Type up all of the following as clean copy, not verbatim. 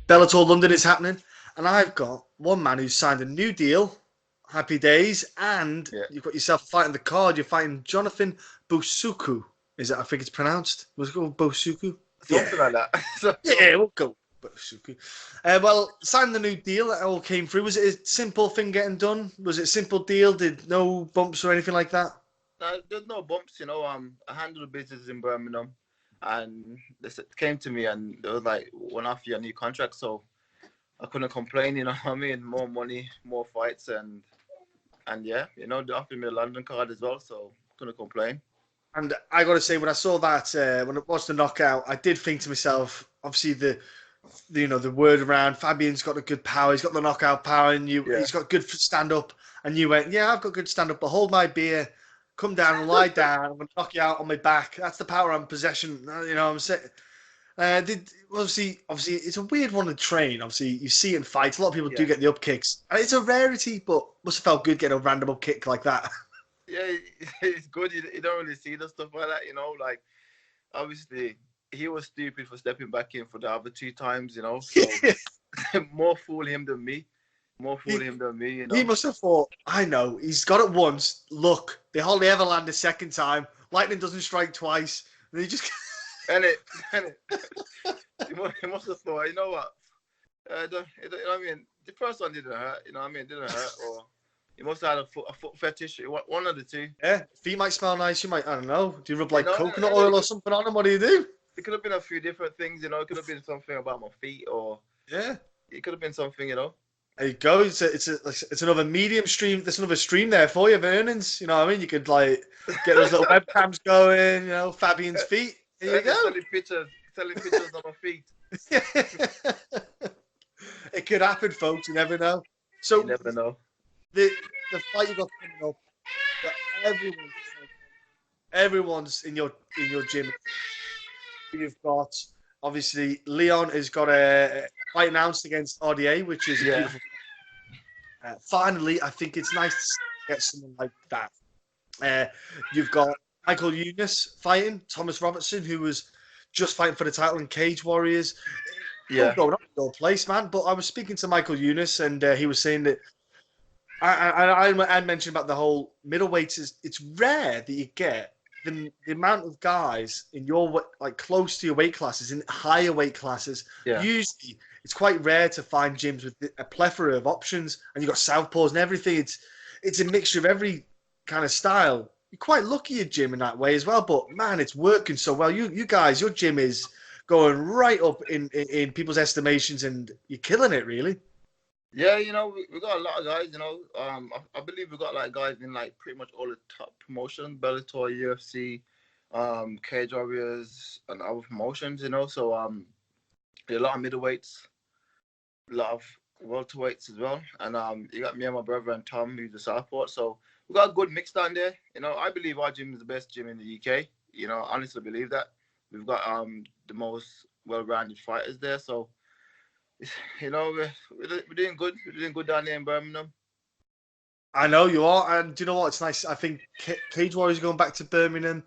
Bellator London is happening, and I've got one man who's signed a new deal. Happy days, and Yeah, you've got yourself fighting the card. You're fighting Jonathan Bosuku. Is it? I think it's pronounced. Was it called Bosuku? Yeah, something like that. yeah, we'll go Bosuku. Well, signing the new deal, that all came through. Was it a simple thing getting done? Was it a simple deal? Did no bumps or anything like that? There's no bumps, I handle business in Birmingham, and came to me and they was like, "One off your new contract," so I couldn't complain. You know what I mean? More money, more fights, and yeah, they offered me a London card as well, so couldn't complain. And I got to say, when I saw that, when I watched the knockout, I did think to myself, obviously the word around Fabian's got a good power, he's got the knockout power, and Yeah. he's got good stand up, and you went, yeah, I've got good stand up, but hold my beer, come down and lie down, I'm gonna knock you out on my back. That's the power I'm possession. I'm saying. Did obviously it's a weird one to train. Obviously, you see it in fights. A lot of people do Yeah. get the up kicks, and it's a rarity. But must have felt good getting a random up kick like that. Yeah, it's good. You don't really see the stuff like that, like obviously he was stupid for stepping back in for the other two times, so more fool him than me. More fool he, him than me, he must have thought, I know, he's got it once. Look, they hardly ever land a second time. Lightning doesn't strike twice. And he just. And it, he must have thought, you know what? You know what I mean? The first one didn't hurt, you know what I mean? It didn't hurt, or he must have had a foot fetish. One of the two. Yeah, feet might smell nice. You might, I don't know. Do you rub like coconut And oil or something on them? What do you do? it could have been a few different things, It could have been something about my feet, or Yeah. it could have been something. There you go. It's another medium stream. There's another stream there for you of earnings. You know what I mean? You could like get those little webcams going. Fabian's feet. There you And go. selling pictures of my feet. It could happen, folks. You never know. You So never know. the the fight you got coming up, that everyone's in your gym. You've got obviously Leon has got a fight announced against RDA, which is a beautiful. Finally, I think it's nice to get someone like that. You've got Michael Eunice fighting Thomas Robertson, who was just fighting for the title in Cage Warriors. Yeah. Going up your place, man. But I was speaking to Michael Eunice, and he was saying that I mentioned about the whole middleweights. It's rare that you get the amount of guys in your close to your weight classes, in higher weight classes. Yeah. Usually, it's quite rare to find gyms with a plethora of options, and you've got southpaws and everything. It's a mixture of every kind of style. You're quite lucky at gym in that way as well. But man, it's working so well. You guys, your gym is going right up in people's estimations, and you're killing it, really. Yeah, we got a lot of guys, I believe we got like guys in like pretty much all the top promotions, Bellator, UFC, Cage Warriors and other promotions, so a lot of middleweights, a lot of welterweights as well. And you got me and my brother and Tom, who's a southpaw. So we got a good mix down there. I believe our gym is the best gym in the UK. I honestly believe that. We've got the most well-rounded fighters there. So we're doing good. We're doing good down there in Birmingham. I know you are, and do you know what? It's nice. I think Cage Warriors are going back to Birmingham.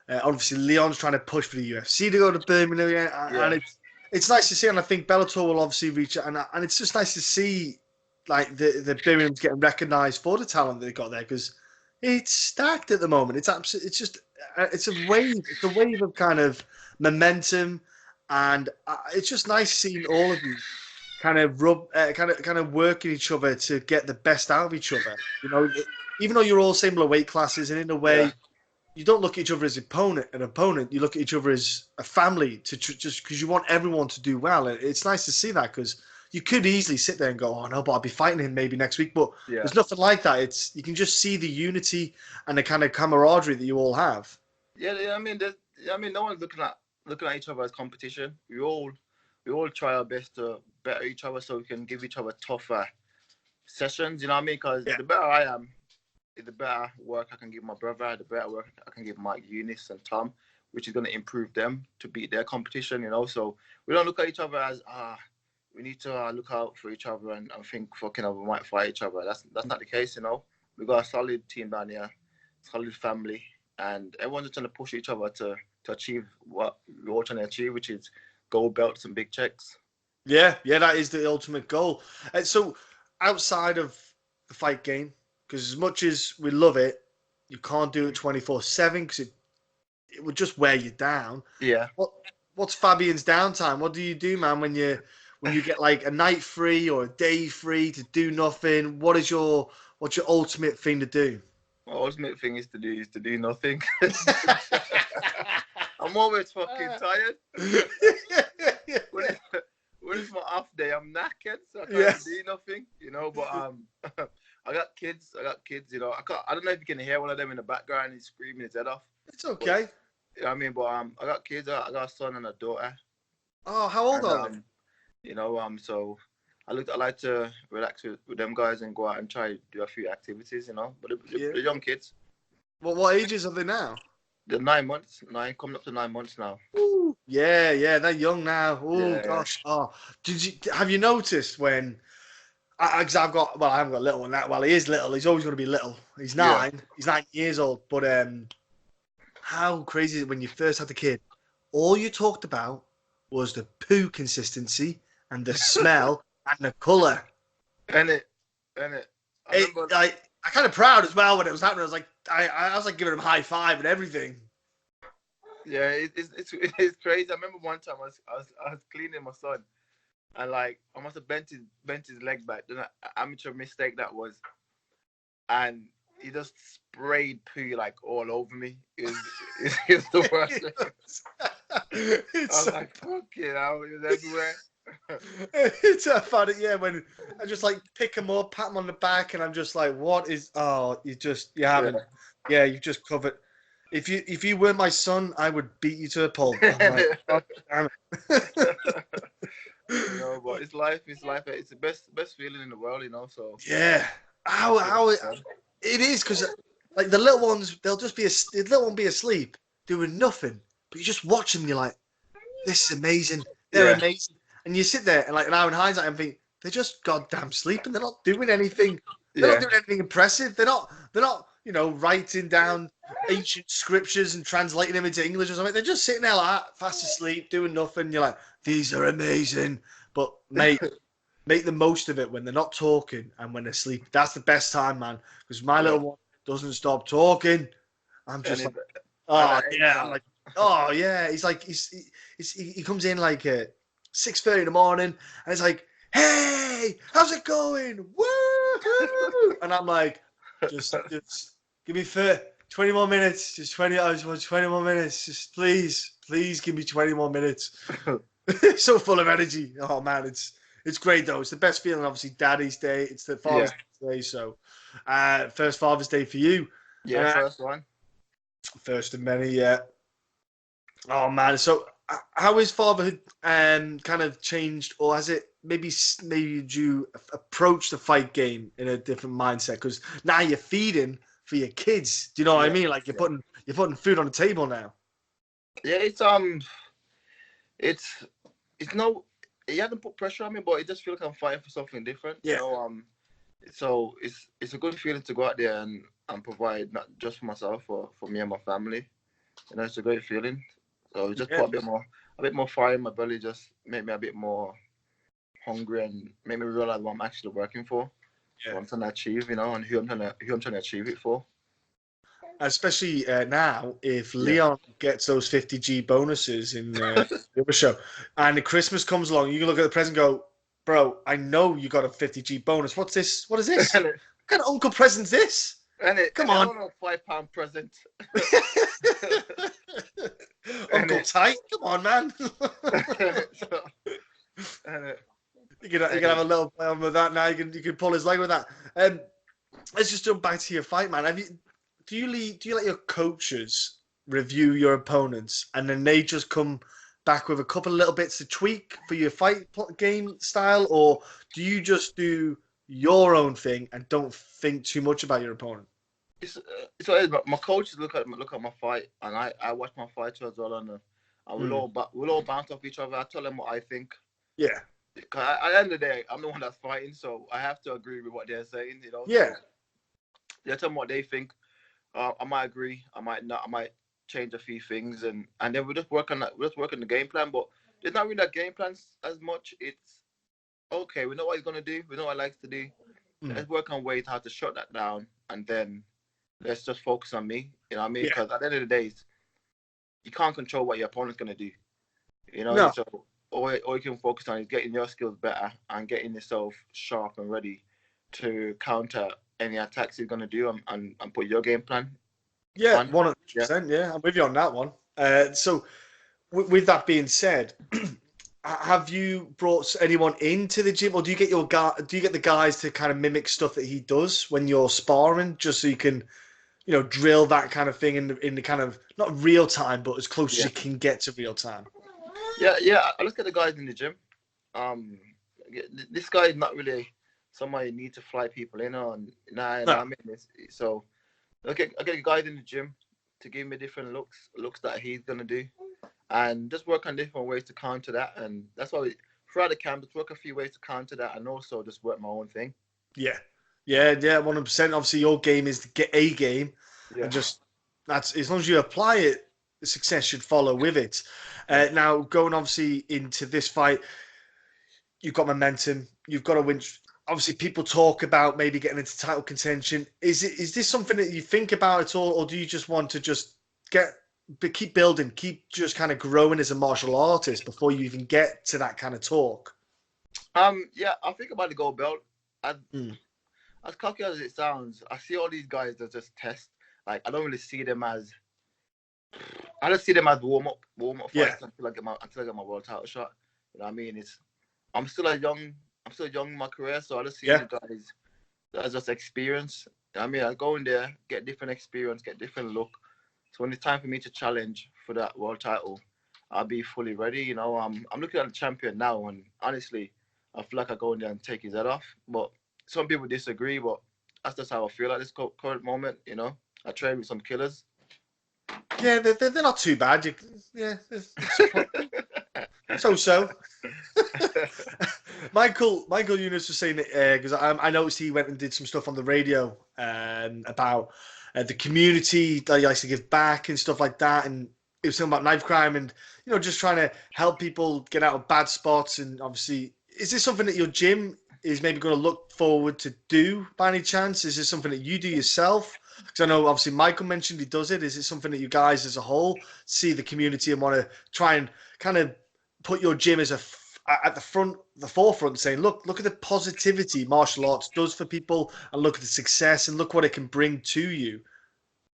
Obviously, Leon's trying to push for the UFC to go to Birmingham, and it's nice to see. And I think Bellator will obviously reach it, and it's just nice to see like the Birmingham's getting recognised for the talent that they got there, because it's stacked at the moment. It's absolutely. It's just it's a wave. It's a wave of kind of momentum, and it's just nice seeing all of you kind of working each other to get the best out of each other. Even though you're all similar weight classes, and in a way, you don't look at each other as an opponent. You look at each other as a family, just because you want everyone to do well. And it's nice to see that, because you could easily sit there and go, "Oh no, but I'll be fighting him maybe next week." But there's nothing like that. You can just see the unity and the kind of camaraderie that you all have. Yeah. I mean, no one's looking at each other as competition. We all try our best to better each other so we can give each other tougher sessions. You know what I mean? Because the better I am, the better work I can give my brother, the better work I can give Mike, Eunice, and Tom, which is going to improve them to beat their competition. So we don't look at each other as we need to look out for each other and think fucking we might fight each other. That's not the case. We got a solid team down here, solid family, and everyone's trying to push each other to achieve what we're all trying to achieve, which is gold belts and big checks. Yeah, that is the ultimate goal. And so, outside of the fight game, because as much as we love it, you can't do it 24/7 because it would just wear you down. Yeah. What's Fabian's downtime? What do you do, man, when you get like a night free or a day free to do nothing? What's your ultimate thing to do? My ultimate thing is to do nothing. I'm always fucking tired. When it's my off day, I'm knackered, so I can't do nothing, you know. But I got kids, you know. I don't know if you can hear one of them in the background. He's screaming his head off. It's okay. But, you know what I mean? But I got kids. I got a son and a daughter. Oh, how old are they? You know, so I like to relax with them guys and go out and try to do a few activities, you know. But the young kids. Well, what ages are they now? They're 9 months. Coming up to 9 months now. Ooh, yeah, they're young now. Oh gosh. Oh, have you noticed when? Because I haven't got a little one. Well, he is little. He's always going to be little. He's 9. Yeah. He's 9 years old. But how crazy is it when you first had the kid? All you talked about was the poo consistency and the smell and the colour. And it. I kind of proud as well when it was happening. I was like giving him high five and everything. Yeah, it's crazy. I remember one time I was cleaning my son, and like I must have bent his leg back. Then an amateur mistake that was, and he just sprayed poo like all over me. It was the worst. I was like, fuck it, it was everywhere. It's funny, yeah. When I just like pick him up, pat him on the back, and I'm just like, "What is? Oh, you haven't. Yeah, you've just covered. If you weren't my son, I would beat you to a pulp." I'm like, oh, damn it. No, but it's life. It's the best feeling in the world, you know. So yeah, how it is because like the little ones, they'll just the little one be asleep doing nothing, but you just watch them. You're like, this is amazing. They're amazing. And you sit there and like now in hindsight, I'm thinking they're just goddamn sleeping. They're not doing anything. They're not doing anything impressive. They're not writing down ancient scriptures and translating them into English or something. They're just sitting there like fast asleep, doing nothing. You're like, these are amazing. But mate, make the most of it when they're not talking and when they're sleeping. That's the best time, man. Because my little one doesn't stop talking. I'm just like, oh yeah. I'm like, oh yeah. He's like, he comes in like 6:30 in the morning, and it's like, "Hey, how's it going? Woo!" And I'm like, just give me 20 more minutes. Just 20 more minutes. Just please give me 20 more minutes. So full of energy. Oh man, it's great though. It's the best feeling. Obviously, Daddy's Day. It's the Father's Day. So, first Father's Day for you. Yeah, first one. First of many. Yeah. Oh man. So, how is fatherhood kind of changed, or has it maybe you approach the fight game in a different mindset? Because now you're feeding for your kids. Do you know what I mean? Like you're putting food on the table now. Yeah, it's no, it hasn't put pressure on me, but it just feels like I'm fighting for something different. Yeah. You know, so it's a good feeling to go out there and provide not just for myself, for me and my family. You know, it's a great feeling. So just put a bit more fire in my belly, just make me a bit more hungry and make me realize what I'm actually working for, what I'm trying to achieve, you know, and who I'm trying to achieve it for. Especially now, if Leon gets those 50G bonuses in the other show, and the Christmas comes along, you can look at the present and go, bro, I know you got a 50G bonus. What's this? What is this? What kind of uncle present's this? Come on. I don't know, £5 present. Uncle Tight, come on, man. You can have a little play on with that now. You can pull his leg with that. Let's just jump back to your fight, man. Do you let your coaches review your opponents and then they just come back with a couple of little bits to tweak for your fight game style, or do you just do your own thing and don't think too much about your opponent? My coaches look at my fight, and I watch my fight as well, and we'll all bounce off each other. I tell them what I think. Yeah. Because at the end of the day, I'm the one that's fighting, so I have to agree with what they're saying. You know. Yeah. So they tell them what they think. I might agree. I might not. I might change a few things, and then we'll just work on that. We'll just work on the game plan. But there's not really a game plan as much. It's okay, we know what he's gonna do. We know what he likes to do. Mm. Let's work on ways how to shut that down, and then let's just focus on me. You know what I mean? Yeah. Because at the end of the day, you can't control what your opponent's gonna do. You know, No. so all you can focus on is getting your skills better and getting yourself sharp and ready to counter any attacks he's gonna do, and put your game plan Yeah, on. 100%. Yeah, I'm with you on that one. So, with that being said, have you brought anyone into the gym, or do you get the guys to kind of mimic stuff that he does when you're sparring, just so you can, drill that kind of thing in the kind of not real time, but as close as Yeah. you can get to real time? Yeah. I look at the guys in the gym. Um, this guy is not really somebody you need to fly people in on. Nah, No. I mean, so I get guys in the gym to give me different looks that he's gonna do, and just work on different ways to counter that. And that's why throughout the camp, just work a few ways to counter that, and also just work my own thing. Yeah, 100%. Obviously, your game is to get a game, and just that's as long as you apply it, the success should follow with it. Now, going obviously into this fight, you've got momentum. You've got to win. Obviously, people talk about maybe getting into title contention. Is this something that you think about at all, or do you just want to just keep building, keep just kind of growing as a martial artist before you even get to that kind of talk? Yeah, I think about the gold belt. As cocky as it sounds, I see all these guys that just test. Like, I don't really see them as. I just see them as warm up fights until I get my world title shot. You know what I mean? I'm still young in my career, so I just see the guys as just experience. You know what I mean, I go in there, get different experience, get different look. So when it's time for me to challenge for that world title, I'll be fully ready. You know, I'm looking at the champion now, and honestly, I feel like I go in there and take his head off. But some people disagree, but that's just how I feel at this current moment. You know, I train with some killers. Yeah, they're not too bad. So. Michael Eunice was saying it because I noticed he went and did some stuff on the radio about the community that he likes to give back and stuff like that, and it was talking about knife crime and just trying to help people get out of bad spots. And obviously, is this something that your gym is maybe going to look forward to do by any chance? Is this something that you do yourself? Because I know obviously Michael mentioned he does it. Is it something that you guys as a whole see the community and want to try and kind of put your gym as at the forefront, saying, look at the positivity martial arts does for people, and look at the success, and look what it can bring to you?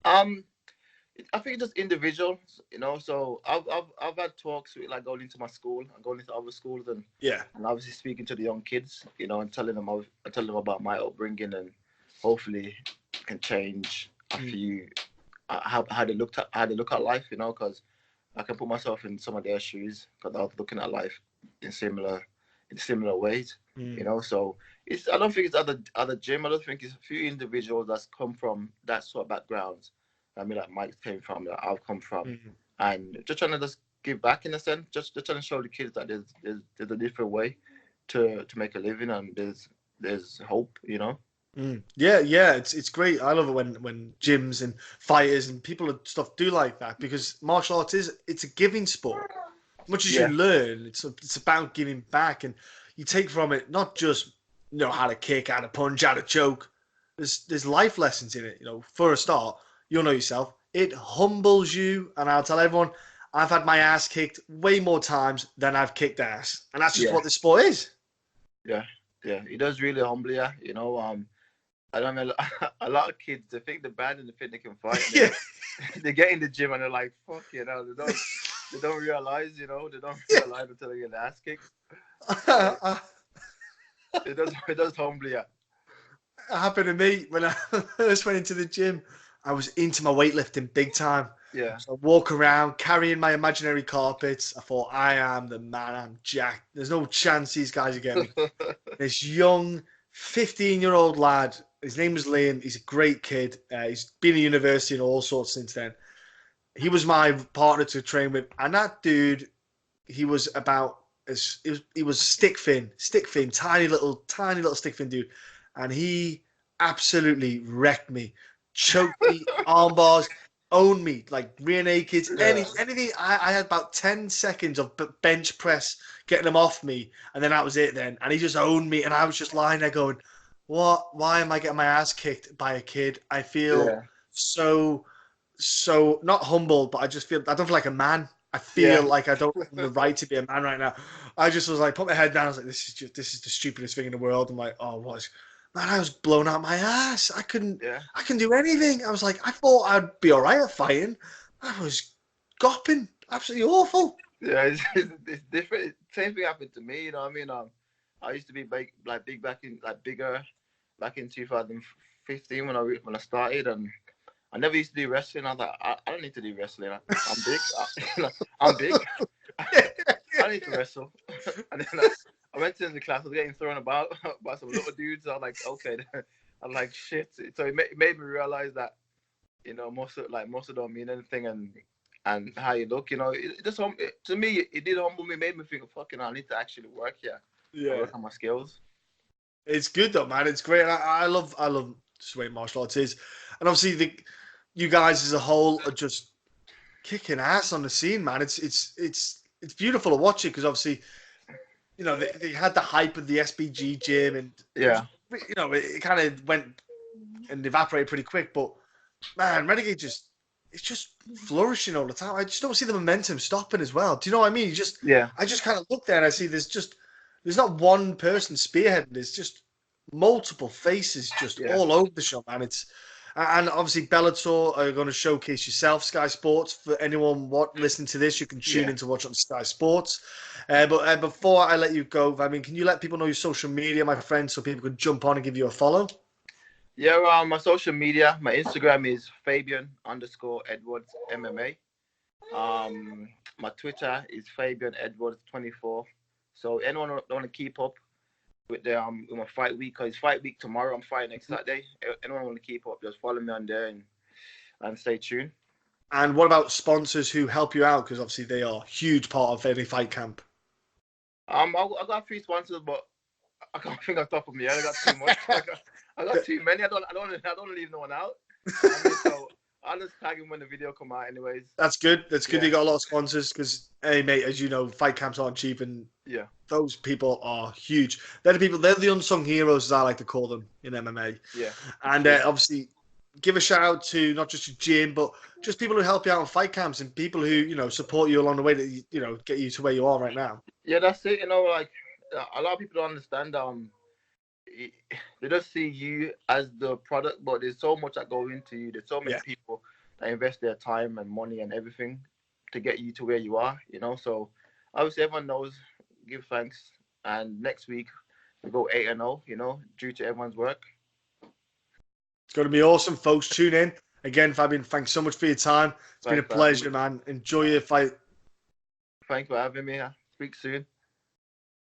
I think it's just individuals, So I've had talks with, like, going into my school and going into other schools, and obviously speaking to the young kids, and telling them about my upbringing, and hopefully can change a few how they look at life, because I can put myself in some of their shoes, because I was looking at life in similar ways, So I don't think it's other gym. I don't think it's a few individuals that's come from that sort of backgrounds. I mean, like Mike came from, that I've come from, and just trying to just give back in a sense, just trying to show the kids that there's a different way to make a living, and there's hope, Yeah, it's great. I love it when gyms and fighters and people and stuff do like that, because martial arts it's a giving sport. Much as you learn, it's about giving back, and you take from it not just how to kick, how to punch, how to choke. There's life lessons in it. For a start, you'll know yourself. It humbles you, and I'll tell everyone, I've had my ass kicked way more times than I've kicked ass, and that's just what this sport is. Yeah, it does really humble you. I don't know, a lot of kids, they think they're bad and they think they can fight. They get in the gym and they're like, fuck you know, they don't realize, they don't realize until they get their ass kicked. It does humble you. It happened to me when I first went into the gym. I was into my weightlifting big time. Yeah. So I walk around carrying my imaginary carpets. I thought, I am the man. I'm jacked. There's no chance these guys are getting me. This young 15-year-old lad, his name was Liam. He's a great kid. He's been at university and all sorts since then. He was my partner to train with. And that dude, he was stick thin, tiny little stick thin dude. And he absolutely wrecked me. Choked me, arm bars. owned me, like rear naked, anything. I had about 10 seconds of bench press getting him off me, and then that was it then. And he just owned me, and I was just lying there going, what? Why am I getting my ass kicked by a kid? I feel so not humble, but I don't feel like a man. I feel like I don't have the right to be a man right now. I just was like, put my head down. I was like, this is the stupidest thing in the world. I'm like, oh, what? Man, I was blown out my ass. I couldn't do anything. I was like, I thought I'd be all right at fighting. I was gopping, absolutely awful. Yeah, it's different. Same thing happened to me. You know what I mean? I used to be bigger back in 2015 when I started, and I never used to do wrestling. I was like, I don't need to do wrestling. I'm big. I'm big. I need to wrestle. And then I went to the class. I was getting thrown about by some little dudes. I was like, okay. I'm like, shit. So it made me realize that, you know, most of don't mean anything, and how you look, you know, to me, it did humble me. Made me think, fucking, I need to actually work here. Yeah, work on my skills. It's good though, man. It's great. I love just the way martial arts is, and obviously you guys as a whole are just kicking ass on the scene, man. It's beautiful to watch it because obviously, you know, they had the hype of the SBG gym, and you know, it kind of went and evaporated pretty quick. But man, Renegade it's just flourishing all the time. I just don't see the momentum stopping as well. Do you know what I mean? I just kind of look there and I see there's not one person spearheading. There's just multiple faces just all over the shop, man. And obviously Bellator are going to showcase yourself, Sky Sports. For anyone listening to this, you can tune in to watch on Sky Sports. But before I let you go, I mean, can you let people know your social media, my friend, so people can jump on and give you a follow? Yeah, my social media, my Instagram is Fabian_Edwards MMA. My Twitter is Fabian Edwards 24. So anyone want to keep up with with my fight week, because it's fight week tomorrow. I'm fighting next Saturday. Anyone want to keep up, just follow me on there and stay tuned. And what about sponsors who help you out? Because obviously they are a huge part of every fight camp. I got a few sponsors, but I can't think off the top of my head. I got too much. I got too many. I don't leave no one out. So I'll just tag him when the video come out, anyways. That's good. That's good. You got a lot of sponsors because, hey, mate, as you know, fight camps aren't cheap, and those people are huge. They're the unsung heroes, as I like to call them in MMA. Yeah. And obviously, give a shout out to not just your gym, but just people who help you out in fight camps and people who, you know, support you along the way to get you to where you are right now. Yeah, that's it. You know, like a lot of people don't understand. They just see you as the product, but there's so much that go into you. There's so many people that invest their time and money and everything to get you to where you are, you know. So obviously everyone knows, give thanks. And next week we go 8-0, you know, due to everyone's work. It's going to be awesome, folks. Tune in. Again, Fabian, thanks so much for your time. It's been a pleasure, man. Enjoy your fight. Thanks for having me. Speak soon.